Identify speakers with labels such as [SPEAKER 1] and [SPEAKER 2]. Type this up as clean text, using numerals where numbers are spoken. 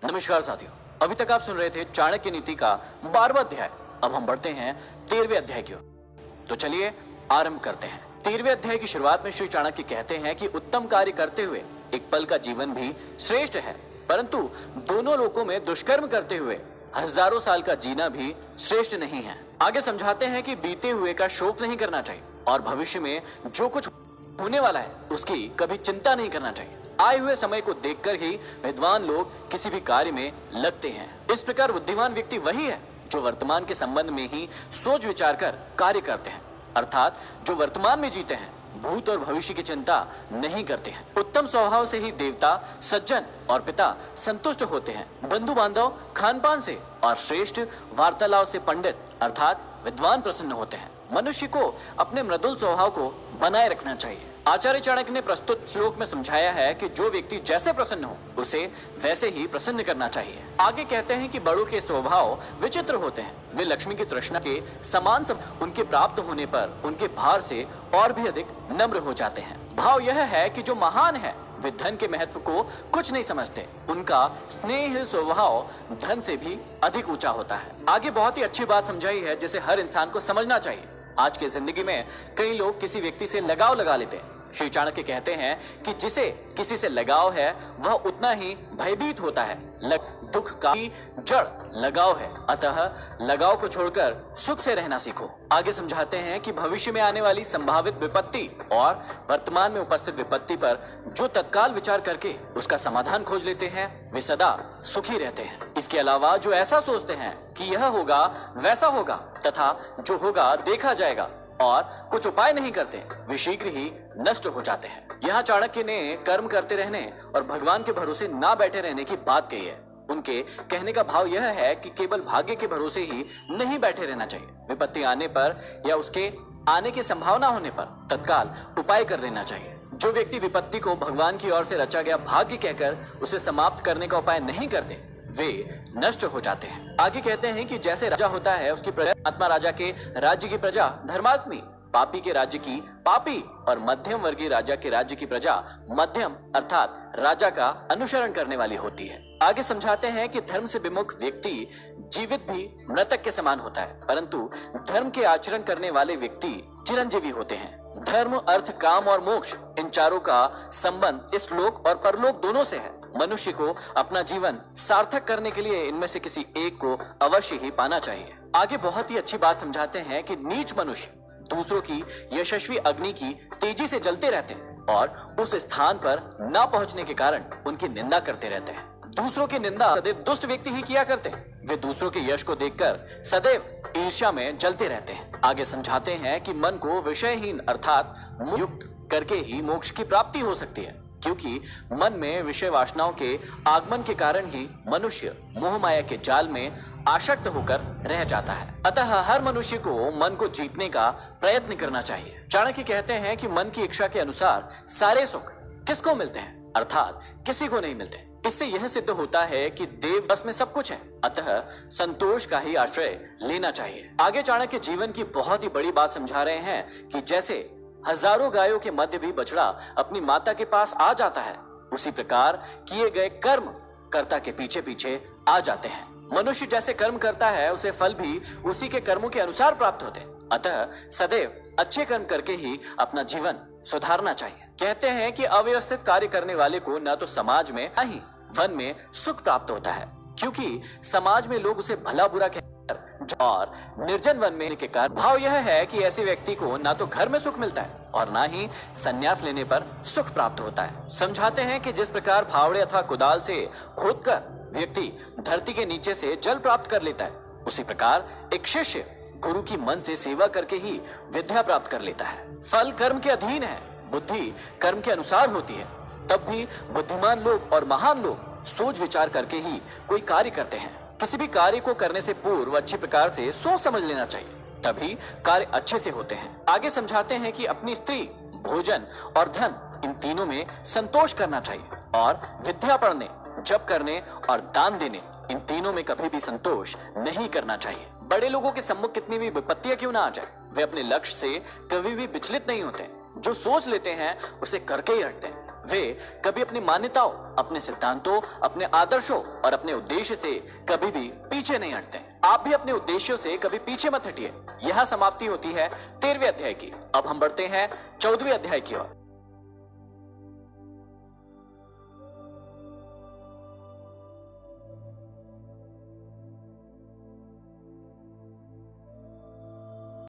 [SPEAKER 1] नमस्कार साथियों, अभी तक आप सुन रहे थे चाणक्य नीति का 12वां अध्याय। अब हम बढ़ते हैं 13वें अध्याय की ओर। तो चलिए आरंभ करते हैं। 13वें अध्याय की शुरुआत में श्री चाणक्य कहते हैं कि उत्तम कार्य करते हुए एक पल का जीवन भी श्रेष्ठ है, परंतु दोनों लोकों में दुष्कर्म करते हुए हजारों साल का जीना भी श्रेष्ठ नहीं है। आगे समझाते हैं कि बीते हुए का शोक नहीं करना चाहिए और भविष्य में जो कुछ होने वाला है उसकी कभी चिंता नहीं करना चाहिए। आए हुए समय को देखकर ही विद्वान लोग किसी भी कार्य में लगते हैं। इस प्रकार बुद्धिमान व्यक्ति वही है जो वर्तमान के संबंध में ही सोच विचार कर कार्य करते हैं, अर्थात जो वर्तमान में जीते हैं, भूत और भविष्य की चिंता नहीं करते हैं। उत्तम स्वभाव से ही देवता, सज्जन और पिता संतुष्ट होते हैं। बंधु बांधव खान पान से और श्रेष्ठ वार्तालाप से पंडित अर्थात विद्वान प्रसन्न होते हैं। मनुष्य को अपने मृदुल स्वभाव को बनाए रखना चाहिए। आचार्य चाणक्य ने प्रस्तुत श्लोक में समझाया है कि जो व्यक्ति जैसे प्रसन्न हो उसे वैसे ही प्रसन्न करना चाहिए। आगे कहते हैं कि बड़ों के स्वभाव विचित्र होते हैं। वे लक्ष्मी की तृष्णा के समान उनके प्राप्त होने पर उनके भार से और भी अधिक नम्र हो जाते हैं। भाव यह है कि जो महान है वे धन के महत्व को कुछ नहीं समझते। उनका स्नेह स्वभाव धन से भी अधिक ऊंचा होता है। आगे बहुत ही अच्छी बात समझाई है जिसे हर इंसान को समझना चाहिए। आज की जिंदगी में कई लोग किसी व्यक्ति से लगाव लगा लेते हैं। श्री चाणक्य कहते हैं कि जिसे किसी से लगाव है वह उतना ही भयभीत होता है। दुख का जड़ लगाव है, अतः लगाव को छोड़कर सुख से रहना सीखो। आगे समझाते हैं कि भविष्य में आने वाली संभावित विपत्ति और वर्तमान में उपस्थित विपत्ति पर जो तत्काल विचार करके उसका समाधान खोज लेते हैं वे सदा सुखी रहते हैं। इसके अलावा जो ऐसा सोचते हैं कि यह होगा वैसा होगा तथा जो होगा देखा जाएगा और कुछ उपाय नहीं करते, वे शीघ्र ही नष्ट हो जाते हैं। यहाँ चाणक्य ने कर्म करते रहने और भगवान के भरोसे ना बैठे रहने की बात कही है। उनके कहने का भाव यह है कि केवल भाग्य के भरोसे ही नहीं बैठे रहना चाहिए। विपत्ति आने पर या उसके आने की संभावना होने पर तत्काल उपाय कर लेना चाहिए। जो व्यक्ति विपत्ति को भगवान की ओर से रचा गया भाग्य कहकर उसे समाप्त करने का उपाय नहीं करते वे नष्ट हो जाते हैं। आगे कहते हैं कि जैसे राजा होता है उसकी प्रजा, आत्मा राजा के राज्य की प्रजा धर्मात्मी, पापी के राज्य की पापी और मध्यम वर्गीय राजा के राज्य की प्रजा मध्यम अर्थात राजा का अनुसरण करने वाली होती है। आगे समझाते हैं कि धर्म से विमुख व्यक्ति जीवित भी मृतक के समान होता है, परंतु धर्म के आचरण करने वाले व्यक्ति चिरंजीवी होते हैं। धर्म, अर्थ, काम और मोक्ष इन चारों का संबंध इस लोक और परलोक दोनों से है। मनुष्य को अपना जीवन सार्थक करने के लिए इनमें से किसी एक को अवश्य ही पाना चाहिए। आगे बहुत ही अच्छी बात समझाते हैं कि नीच मनुष्य दूसरों की यशस्वी अग्नि की तेजी से जलते रहते हैं और उस स्थान पर ना पहुंचने के कारण उनकी निंदा करते रहते हैं। दूसरों की निंदा सदैव दुष्ट व्यक्ति ही किया करते हैं। वे दूसरों के यश को देखकर सदैव ईर्ष्या में जलते रहते हैं। आगे समझाते हैं कि मन को विषयहीन अर्थात युक्त करके ही मोक्ष की प्राप्ति हो सकती है, क्योंकि मन में विषय वासनाओं के आगमन के कारण ही मनुष्य मोह माया के जाल में आसक्त होकर रह जाता है। अतः हर मनुष्य को मन को जीतने का प्रयत्न करना चाहिए। चाणक्य कहते हैं कि मन की इच्छा के अनुसार सारे सुख किसको मिलते हैं, अर्थात किसी को नहीं मिलते। इससे यह सिद्ध होता है कि देव बस में सब कुछ है, अतः संतोष का ही आश्रय लेना चाहिए। आगे चाणक्य जीवन की बहुत ही बड़ी बात समझा रहे हैं कि जैसे हजारों गायों के मध्य भी बछड़ा अपनी माता के पास आ जाता है, उसी प्रकार किए गए कर्म कर्ता के पीछे पीछे आ जाते हैं। मनुष्य जैसे कर्म करता है उसे फल भी उसी के कर्मों के अनुसार प्राप्त होते हैं। अतः सदैव अच्छे कर्म करके ही अपना जीवन सुधारना चाहिए। कहते हैं कि अव्यवस्थित कार्य करने वाले को न तो समाज में न ही वन में सुख प्राप्त होता है, क्योंकि समाज में लोग उसे भला बुरा और निर्जन वन में के कारण भाव यह है कि ऐसे व्यक्ति को ना तो घर में सुख मिलता है और ना ही संन्यास लेने पर सुख प्राप्त होता है। समझाते हैं कि जिस प्रकार फावड़े अथवा कुदाल से खोदकर व्यक्ति धरती के नीचे से जल प्राप्त कर लेता है, उसी प्रकार एक शिष्य गुरु की मन से सेवा करके ही विद्या प्राप्त कर लेता है। फल कर्म के अधीन है, बुद्धि कर्म के अनुसार होती है। तब भी बुद्धिमान लोग और महान लोग सोच विचार करके ही कोई कार्य करते हैं। किसी भी कार्य को करने से पूर्व अच्छी प्रकार से सोच समझ लेना चाहिए, तभी कार्य अच्छे से होते हैं। आगे समझाते हैं कि अपनी स्त्री, भोजन और धन इन तीनों में संतोष करना चाहिए और विद्या पढ़ने, जप करने और दान देने इन तीनों में कभी भी संतोष नहीं करना चाहिए। बड़े लोगों के सम्मुख कितनी भी विपत्तियां क्यों ना आ जाए, वे अपने लक्ष्य से कभी भी विचलित नहीं होते। जो सोच लेते हैं उसे करके ही रखते हैं। वे कभी अपनी मान्यताओं, अपने सिद्धांतों, अपने आदर्शों और अपने उद्देश्य से कभी भी पीछे नहीं हटते। आप भी अपने उद्देश्यों से कभी पीछे मत हटिए। यह समाप्ति होती है 13वें अध्याय की। अब हम बढ़ते हैं 14वें अध्याय की ओर।